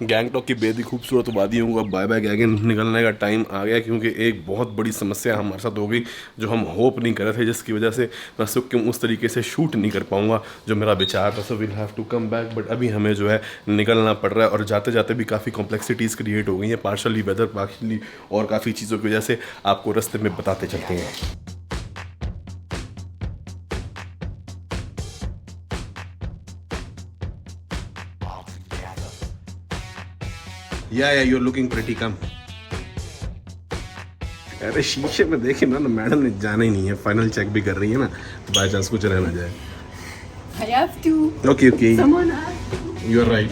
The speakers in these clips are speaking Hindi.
गैंगटॉक की बेहद ही खूबसूरत वादियों का बाय बाय गैगन निकलने का टाइम आ गया, क्योंकि एक बहुत बड़ी समस्या हमारे साथ हो गई जो हम होप नहीं कर रहे थे, जिसकी वजह से मैं सिक्किम उस तरीके से शूट नहीं कर पाऊंगा जो मेरा विचार था। So will have to come back, but अभी हमें जो है निकलना पड़ रहा है और जाते जाते भी काफ़ी कॉम्प्लेक्सिटीज़ क्रिएट हो गई हैं, पार्शली वेदर, पार्शली और काफ़ी चीज़ों की वजह से। आपको रास्ते में बताते चलते हैं। या you're looking pretty कम। अरे शीशे में देखे ना मैडम ने जाना ही नहीं है, फाइनल चेक भी कर रही है ना, बाय चांस कुछ रह ना जाए। I have to. Okay okay, Someone has to. You are right.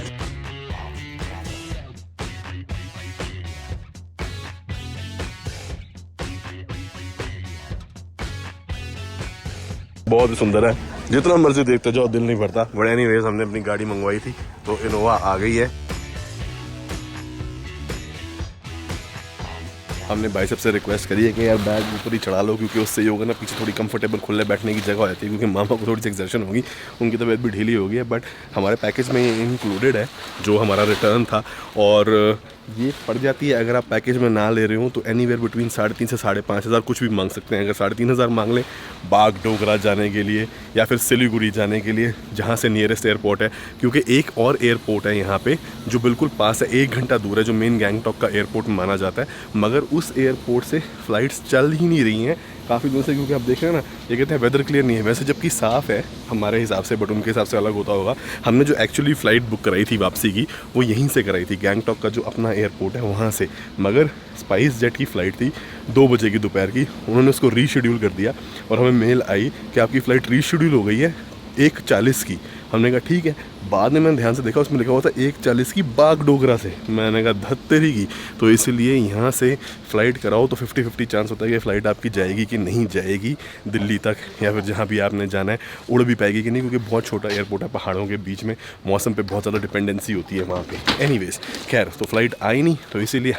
बहुत ही सुंदर है, जितना मर्जी देखते जाओ दिल नहीं भरता। बट एनीवेज हमने अपनी गाड़ी मंगवाई थी तो इनोवा आ गई है। हमने भाई सबसे रिक्वेस्ट करी है कि यार बैग ऊपर ही चढ़ा लो, क्योंकि उससे ये होगा ना, पीछे थोड़ी कंफर्टेबल खुले बैठने की जगह हो जाती है, क्योंकि मामा को थोड़ी सी एक्सर्शन होगी, उनकी तबीयत भी ढीली होगी है। बट हमारे पैकेज में ये इंक्लूडेड है जो हमारा रिटर्न था, और ये पड़ जाती है अगर आप पैकेज में ना ले रहे हो तो एनीवेयर बिटवीन 3,500 से 5,500 कुछ भी मांग सकते हैं। अगर 3,500 मांग लें बागडोगरा जाने के लिए या फिर सिलीगुड़ी जाने के लिए, जहाँ से नियरेस्ट एयरपोर्ट है, क्योंकि एक और एयरपोर्ट है यहाँ पे जो बिल्कुल पास है, 1 घंटा दूर है, जो मेन गैंगटॉक का एयरपोर्ट माना जाता है, मगर उस एयरपोर्ट से फ़्लाइट्स चल ही नहीं रही हैं काफ़ी दिन से, क्योंकि आप देख रहे हैं ना, ये कहते हैं वेदर क्लियर नहीं है वैसे, जबकि साफ़ है हमारे हिसाब से, बट उनके हिसाब से अलग होता होगा। हमने जो एक्चुअली फ़्लाइट बुक कराई थी वापसी की, वो यहीं से कराई थी, गैंगटॉक का जो अपना एयरपोर्ट है वहाँ से, मगर स्पाइस जेट की फ़्लाइट थी 2 बजे की दोपहर की, उन्होंने उसको रीशेड्यूल कर दिया और हमें मेल आई कि आपकी फ़्लाइट रीशेड्यूल हो गई है 1:40 की। हमने कहा ठीक है, बाद में मैंने ध्यान से देखा उसमें लिखा हुआ था 1:40 की बागडोगरा से। मैंने कहा धत्तेरी की, तो इसलिए यहाँ से फ़्लाइट कराओ तो 50-50 चांस होता है कि फ़्लाइट आपकी जाएगी कि नहीं जाएगी दिल्ली तक, या फिर जहाँ भी आपने जाना है उड़ भी पाएगी कि नहीं, क्योंकि बहुत छोटा एयरपोर्ट है पहाड़ों के बीच में, मौसम पे बहुत ज़्यादा डिपेंडेंसी होती है वहाँ पे। एनीवेज खैर, तो फ़्लाइट आई नहीं, तो इसीलिए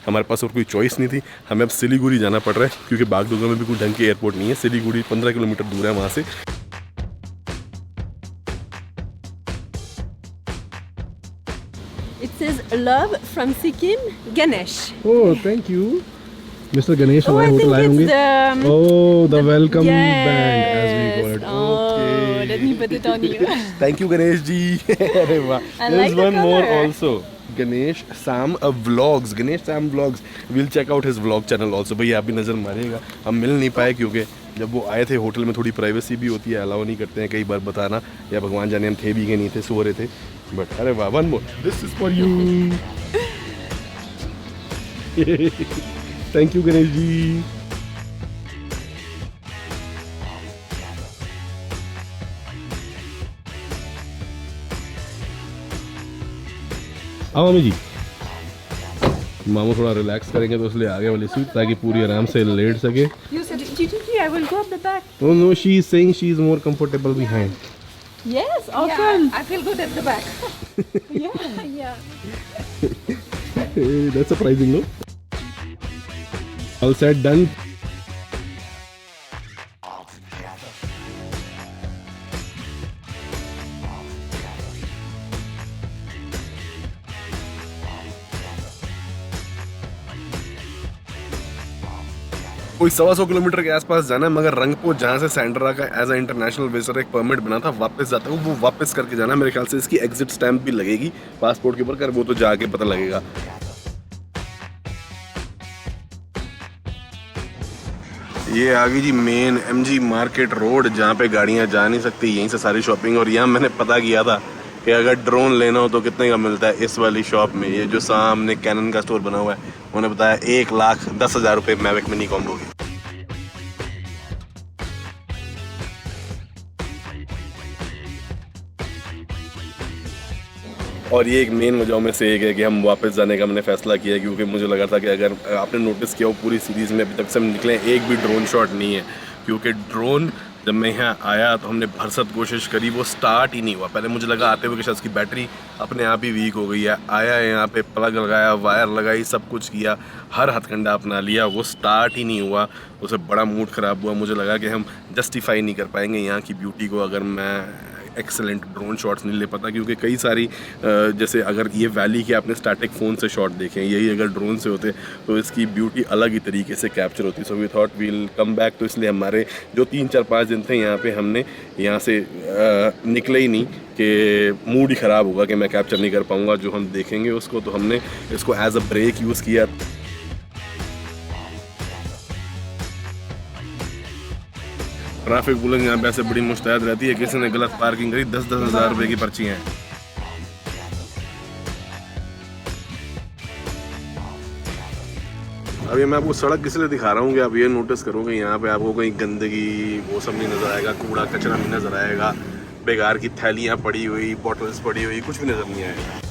हमारे पास और कोई चॉइस नहीं थी, हमें अब सिलीगुड़ी जाना पड़ रहा है, क्योंकि बागडोगरा में भी कोई ढंग के एयरपोर्ट नहीं है। सिलीगुड़ी 15 किलोमीटर दूर है वहाँ से। It says love from Sikkim, Ganesh. Oh, thank you. Mr. Ganesh Oh, I think it's the Oh, the welcome yes. band as we call it. Oh, Okay. let me put it on you. Thank you, Ganesh ji. अरे वाह. I There's like the one more color. also. Ganesh Sam vlogs. Ganesh Sam vlogs. We'll check out his vlog channel also. भैया आप भी नज़र मारिएगा. हम मिल नहीं पाए क्योंकि जब वो आए थे होटल में थोड़ी प्राइवेसी भी होती है, अलाउ नहीं करते हैं कई बार बताना, या भगवान जाने हम थे भी कि नहीं थे, सो रहे थे। बट अरे वाह, one more, this is for you. Thank you Ganesh ji. आओ मम्मी जी, मामू थोड़ा रिलैक्स करेंगे तो इसलिए आगे वाली सीट, ताकि पूरी आराम से लेट सके। You said, Gigi, I will go up the back. Oh no, she is saying she is more comfortable behind. Yes, awesome. I feel good at the back. Yeah. Hey, that's surprising, no? All said, done. कोई 125 किलोमीटर के आसपास जाना है, मगर रंगपो जहाँ से सेंड्रा का एज अ इंटरनेशनल विजिटर एक परमिट बना था वापस जाता हूँ, वो वापस करके जाना है। मेरे ख्याल से इसकी एग्जिट स्टैंप भी लगेगी पासपोर्ट के ऊपर, कर वो तो जाके पता लगेगा। ये आ गई जी मेन MG मार्केट रोड, जहाँ पे गाड़ियाँ जा नहीं सकती, यहीं से सारी शॉपिंग। और यहाँ मैंने पता किया था कि अगर ड्रोन लेना हो तो कितने का मिलता है इस वाली शॉप में। ये जो सामने कैनन का स्टोर बना हुआ है, उन्होंने बताया 1,10,000 रुपये मैविक मिनी कॉम्बो की। और ये एक मेन वजह में से एक है कि हम वापस जाने का हमने फैसला किया, क्योंकि मुझे लगा था कि अगर आपने नोटिस किया हो पूरी सीरीज़ में अभी तक से हम निकले एक भी ड्रोन शॉट नहीं है, क्योंकि ड्रोन जब मैं यहाँ आया तो हमने भरसक कोशिश करी, वो स्टार्ट ही नहीं हुआ। पहले मुझे लगा आते हुए कि शायद उसकी बैटरी अपने आप ही वीक हो गई है। आया यहाँ पे प्लग लगाया, वायर लगाई, सब कुछ किया, हर हथकंडा अपना लिया, वो स्टार्ट ही नहीं हुआ। उससे बड़ा मूड ख़राब हुआ। मुझे लगा कि हम जस्टिफाई नहीं कर पाएंगे यहाँ की ब्यूटी को अगर मैं एक्सेलेंट ड्रोन शॉट्स नहीं ले पाता, क्योंकि कई सारी जैसे अगर ये वैली के आपने स्टैटिक फ़ोन से शॉट देखे हैं, यही अगर ड्रोन से होते तो इसकी ब्यूटी अलग ही तरीके से कैप्चर होती। So we thought we'll come back. तो इसलिए हमारे जो 3-4-5 दिन थे यहाँ पे, हमने यहाँ से निकले ही नहीं कि मूड ही ख़राब होगा कि मैं कैप्चर नहीं कर पाऊँगा जो हम देखेंगे उसको। तो हमने इसको एज अ ब्रेक यूज़ किया। ट्रैफिक पुलिस यहाँ पे ऐसे बड़ी मुस्तैद रहती है, किसी ने गलत पार्किंग करी 10-10 हज़ार रुपये की पर्ची हैं। अभी मैं आपको सड़क इसलिए दिखा रहा हूँ कि आप ये नोटिस करोगे यहाँ पे आपको कहीं गंदगी वो सब नहीं नज़र आएगा, कूड़ा कचरा नहीं नज़र आएगा, बेकार की थैलियाँ पड़ी हुई, बॉटल्स पड़ी हुई, कुछ भी नज़र नहीं आएगा।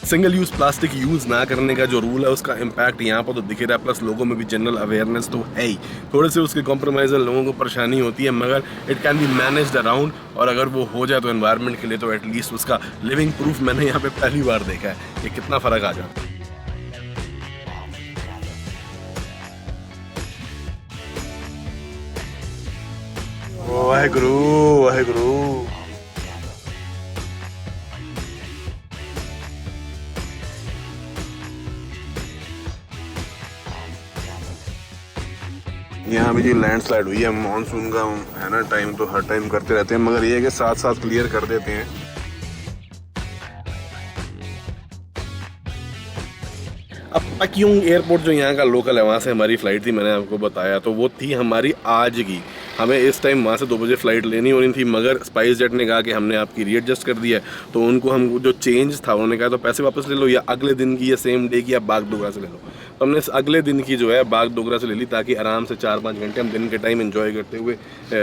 सिंगल यूज़ प्लास्टिक यूज़ ना करने का जो रूल है उसका इम्पैक्ट यहाँ पर तो दिख रहा है, प्लस लोगों में भी जनरल अवेयरनेस तो है ही। थोड़े से उसके कॉम्प्रोमाइज़ लोगों को परेशानी होती है, मगर it can be managed around, और अगर वो हो जाए तो एनवायरनमेंट के लिए तो एटलीस्ट उसका लिविंग प्रूफ मैंने यहाँ पे पहली बार देखा है, ये कितना फ़र्क आ जाता है। वाहेगुरु वाहेगुरु। यहाँ भी जी लैंडस्लाइड हुई है, मानसून का है ना टाइम, तो हर टाइम करते रहते हैं, मगर ये है कि साथ साथ क्लियर कर देते हैं। अब पक्योंग एयरपोर्ट जो यहाँ का लोकल है, वहाँ से हमारी फ़्लाइट थी, मैंने आपको बताया, तो वो थी हमारी आज की। हमें इस टाइम वहाँ से 2 बजे फ़्लाइट लेनी होनी थी, मगर स्पाइस जेट ने कहा कि हमने आपकी रीएडजस्ट कर दिया है। तो उनको हम जो चेंज था उन्होंने कहा तो पैसे वापस ले लो, या अगले दिन की या सेम डे की या बागडोगरा से ले लो। तो हमने अगले दिन की जो है बागडोगरा से ले ली, ताकि आराम से 4-5 घंटे हम दिन के टाइम एंजॉय करते हुए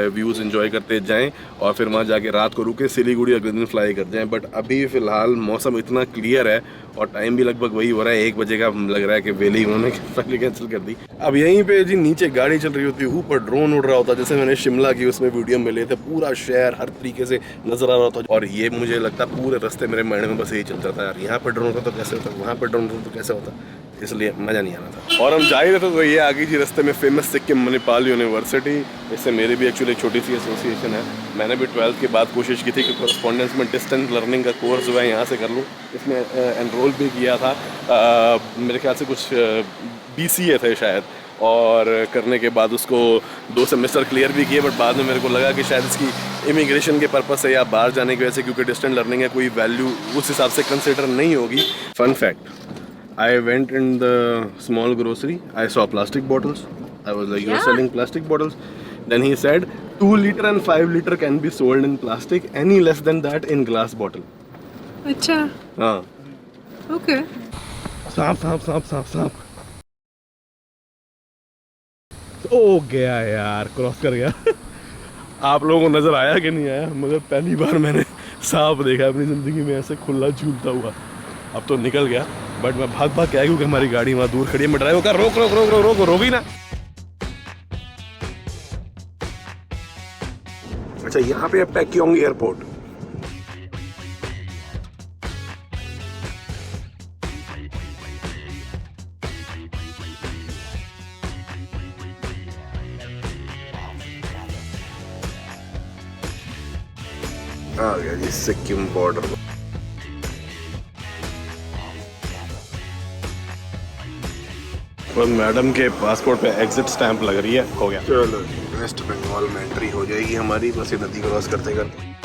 व्यूज़ एंजॉय करते जाएं, और फिर वहाँ जाके रात को रुके सिलीगुड़ी अगले दिन फ्लाई कर जाएं। बट अभी फ़िलहाल मौसम इतना क्लियर है और टाइम भी लगभग वही हो रहा है, 1 बजे का लग रहा है कि वेले ही उन्होंने पहले कैंसिल कर दी। अब यहीं पे जी नीचे गाड़ी चल रही होती है, ऊपर ड्रोन उड़ रहा होता है, जैसे मैंने शिमला की उसमें वीडियो में ले थे, पूरा शहर हर तरीके से नज़र आ रहा होता है। और ये मुझे लगता है पूरे रास्ते मेरे माइंड में बस यही चलता था, यार यहाँ पर ड्रोन होता तो कैसे होता, वहाँ पर ड्रोन होता तो कैसे होता, इसलिए मज़ा नहीं आना था। और हम जा ही रहे थे तो ये आ गई जी रास्ते में फेमस सिक्किम मणिपाल यूनिवर्सिटी। इससे मेरी भी एक्चुअली एक छोटी सी एसोसिएशन है। मैंने भी 12th के बाद कोशिश की थी कि कॉरस्पॉन्डेंस में डिस्टेंस लर्निंग का कोर्स जो है यहाँ से कर लूँ। इसमें एनरोल भी किया था, मेरे ख्याल से कुछ BCA थे शायद, और करने के बाद उसको 2 सेमेस्टर क्लियर भी किए। बट बाद में मेरे को लगा कि शायद इसकी इमिग्रेशन के पर्पस से या बाहर जाने की वजह से, क्योंकि डिस्टेंस लर्निंग है, कोई वैल्यू उस हिसाब से कंसिडर नहीं होगी। Fun fact, I went in the small grocery. I saw plastic bottles. I was like, "You're selling plastic bottles?" Then he said, 2 liter and 5 liter can be sold in plastic. Any less than that in glass bottle. अच्छा, हाँ। okay. सांप सांप सांप सांप सांप। ओ गया यार, क्रॉस कर गया। आप लोगों को नजर आया कि नहीं आया, मगर पहली बार मैंने सांप देखा अपनी जिंदगी में ऐसे खुला झूलता हुआ। अब तो निकल गया, बट मैं भाग भाग के आया क्योंकि हमारी गाड़ी वहाँ दूर खड़ी है। मैं ड्राइवर का रोक रोक रोक रोक रोक रोकी ना। अच्छा, यहाँ पे है पैक्योंग एयरपोर्ट। आ गया जी सिक्किम बॉर्डर। और मैडम के पासपोर्ट पे एग्जिट स्टैंप लग रही है, हो गया। चलो वेस्ट बंगाल में एंट्री हो जाएगी हमारी, बस ये नदी क्रॉस करते करते।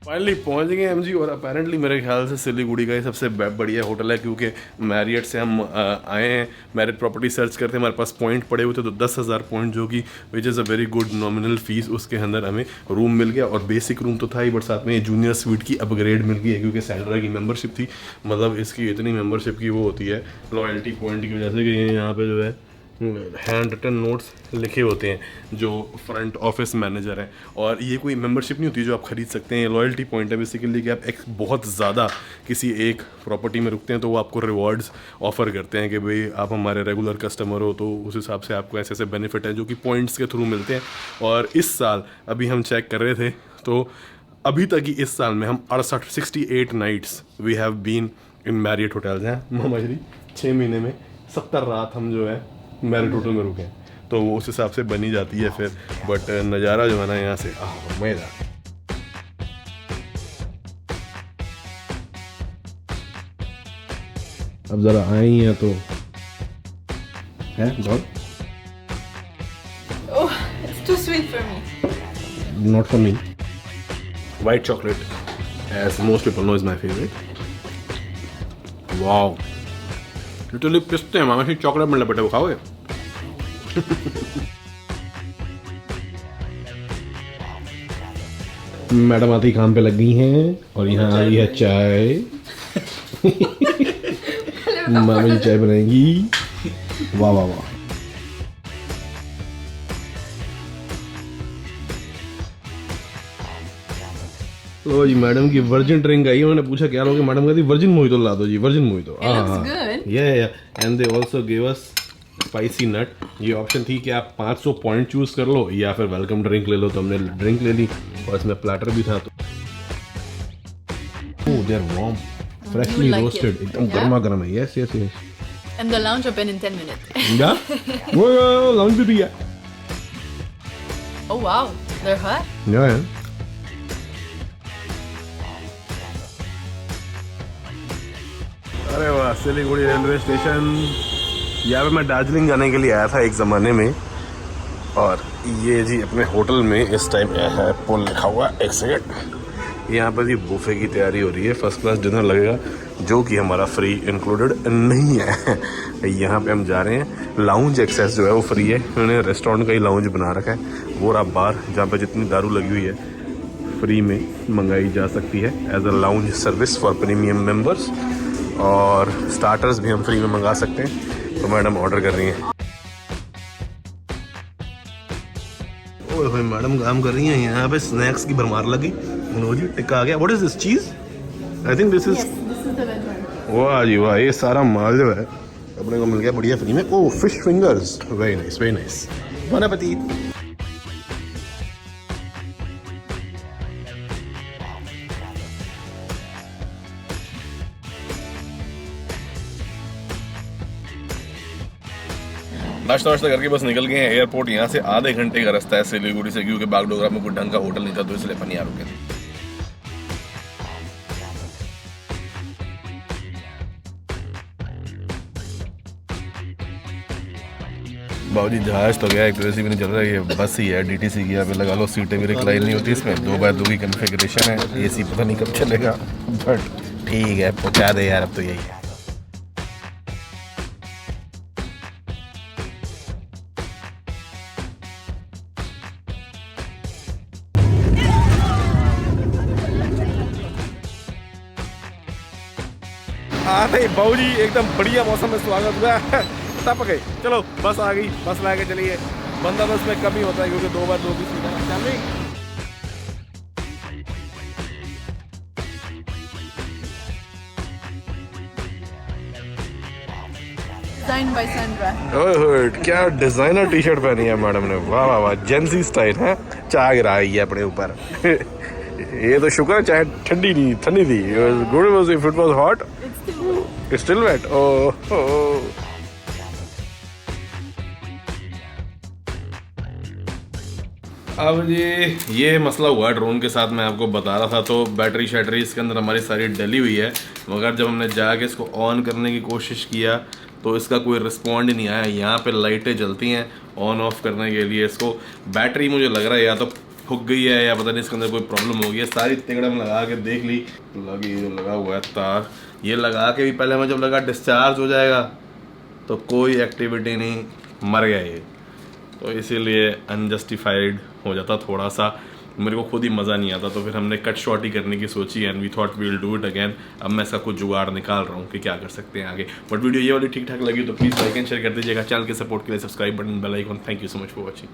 फाइनली पहुंच गए हम जी। और अपेरेंटली मेरे ख्याल से सिलीगुड़ी का ही सबसे बढ़िया होटल है, क्योंकि मैरियट से हम आए हैं, मैरियट प्रॉपर्टी सर्च करते, हमारे पास पॉइंट पड़े हुए थे, तो 10,000 पॉइंट, जो कि which is a very good nominal fees, उसके अंदर हमें रूम मिल गया। और बेसिक रूम तो था ही, बट साथ में जूनियर स्वीट की अपग्रेड मिल गई है, क्योंकि सैलरा की मेम्बरशिप थी। मतलब इसकी इतनी मेम्बरशिप की वो होती है लॉयल्टी पॉइंट की वजह से कि यहाँ पर जो है हैंड रिटन नोट्स लिखे होते हैं जो फ्रंट ऑफिस मैनेजर हैं। और ये कोई मेंबरशिप नहीं होती जो आप खरीद सकते हैं, लॉयल्टी पॉइंट है बेसिकली कि आप एक बहुत ज़्यादा किसी एक प्रॉपर्टी में रुकते हैं तो वो आपको रिवॉर्ड्स ऑफर करते हैं कि भाई आप हमारे रेगुलर कस्टमर हो, तो उस हिसाब से आपको ऐसे ऐसे बेनिफिट हैं जो कि पॉइंट्स के थ्रू मिलते हैं। और इस साल अभी हम चेक कर रहे थे तो अभी तक ही इस साल में हम 68 nights we have been in Marriott hotels हैं मामा जी। 6 महीने में 70 रात हम जो है मैरियट होटल में रुके हैं, तो वो उस हिसाब से बनी जाती है फिर। बट नज़ारा जो है ना यहाँ से मज़ेदार। अब ज़रा आए ही हैं तो है बहुत Oh, it's too sweet for me. not for me. White chocolate, as most people know, is my favorite. Wow. Literally पिस्ते हैं मामा, चॉकलेट में लपेटे, वो खाओगे? मैडम आती काम पे लग गई हैं और यहाँ आ गई है चाय। मामा जी चाय बनाएंगी। वाह वाह वाह। तो जी मैडम की वर्जिन ड्रिंक आई, उन्होंने पूछा क्या लोगे, मैडम कहती वर्जिन मोहितो ला दो जी, virgin mojito. It looks good. Yeah and they also give us spicy nut. ये ऑप्शन थी कि आप 500 पॉइंट चूज कर लो या फिर वेलकम ड्रिंक ले लो, तो हमने ड्रिंक ले ली और इसमें प्लेटर भी था। तो oh they are warm, freshly like roasted, it. एकदम Yeah? गर्मा गर्म है। Yes yes yes. And the lounge open in 10 minutes. या वो लॉन्च भी है। Oh wow, they're hot. या अरे वाह, सिलीगुड़ी रेलवे स्टेशन। यहाँ पे मैं दार्जिलिंग जाने के लिए आया था एक ज़माने में, और ये जी अपने होटल में इस टाइम है पुल लिखा हुआ। एक सेकंड, यहाँ पर जी बुफे की तैयारी हो रही है, फर्स्ट क्लास डिनर लगेगा जो कि हमारा फ्री इंक्लूडेड नहीं है। यहाँ पे हम जा रहे हैं, लाउंज एक्सेस जो है वो फ्री है, उन्होंने रेस्टोरेंट का ही लाउंज बना रखा है। वो रहा बार जहाँ पे जितनी दारू लगी हुई है फ्री में मंगाई जा सकती है as a lounge service for premium members, और स्टार्टर्स भी हम फ्री में मंगा सकते हैं। तो मैडम ऑर्डर कर रही हैं। ओए होए, मैडम काम कर रही हैं। यहाँ पे स्नैक्स की भरमार लगी। जी टिक्का आ गया। व्हाट इज दिस चीज? I think this is, This is the red one. वाह जी वाह, ये सारा माल जो है अपने को मिल गया बढ़िया फ्री में। Oh fish fingers, very nice very nice. Bon appetit. नाश्ता वाश्ता करके बस निकल गए हैं एयरपोर्ट। यहाँ से आधे घंटे का रास्ता है सिलीगुड़ी से, क्योंकि बागडोगरा में कोई ढंग का होटल नहीं था, तो इसलिए अपन यहाँ रुके थे। बाबूजी जहाज तो गया, एक तो ऐसी भी नहीं चल रहा है, ये बस ही है डीटीसी की। अभी लगा लो सीटें भी रिक्लाइन नहीं होती इसमें, 2x2 की कन्फिगरेशन है। एसी पता नहीं कब चलेगा, बट ठीक है पहुँचा दे यार, अब तो यही है। हाँ नहीं बाबूजी, एकदम बढ़िया मौसम में स्वागत हुआ है। टप गए, चलो बस आ गई, बस ला के चलिए। बंदा बस में कम ही होता है क्योंकि 2x2 की सीट है। चल रही Designed by Sandra. ओह क्या डिजाइनर टी शर्ट पहनी है मैडम ने, वाह वाह वाह, जेंसी स्टाइल है। चाह गिरा है अपने ऊपर। ये तो शुक्र है चाहे ठंडी नहीं, ठंडी थी। Good was if it was hot, it's still wet. Oh अब ये मसला हुआ है ड्रोन के साथ, मैं आपको बता रहा था। तो बैटरी शैटरी इसके अंदर हमारी सारी डली हुई है, मगर जब हमने जाके इसको ऑन करने की कोशिश किया तो इसका कोई रिस्पॉन्ड ही नहीं आया। यहाँ पे लाइटें जलती हैं ऑन ऑफ करने के लिए। इसको बैटरी मुझे लग रहा है या तो फूक गई है या पता नहीं इसके अंदर कोई प्रॉब्लम हो गई है। सारी तिकड़म लगा के देख ली, लगी जो लगा हुआ है तार, ये लगा के भी पहले हमें जब लगा डिस्चार्ज हो जाएगा तो कोई एक्टिविटी नहीं, मर गया ये। तो इसीलिए अनजस्टिफाइड हो जाता थोड़ा सा। मेरे को खुद ही मज़ा नहीं आता, तो फिर हमने कट शॉट ही करने की सोची and we thought we will do it again. अब मैं इसका कुछ जुगाड़ निकाल रहा हूँ कि क्या कर सकते हैं आगे। बट वीडियो ये वाली ठीक ठाक लगी तो प्लीज़ लाइक एंड शेयर कर दीजिएगा। चैनल के सपोर्ट के लिए subscribe button, bell icon. Thank you so much for watching.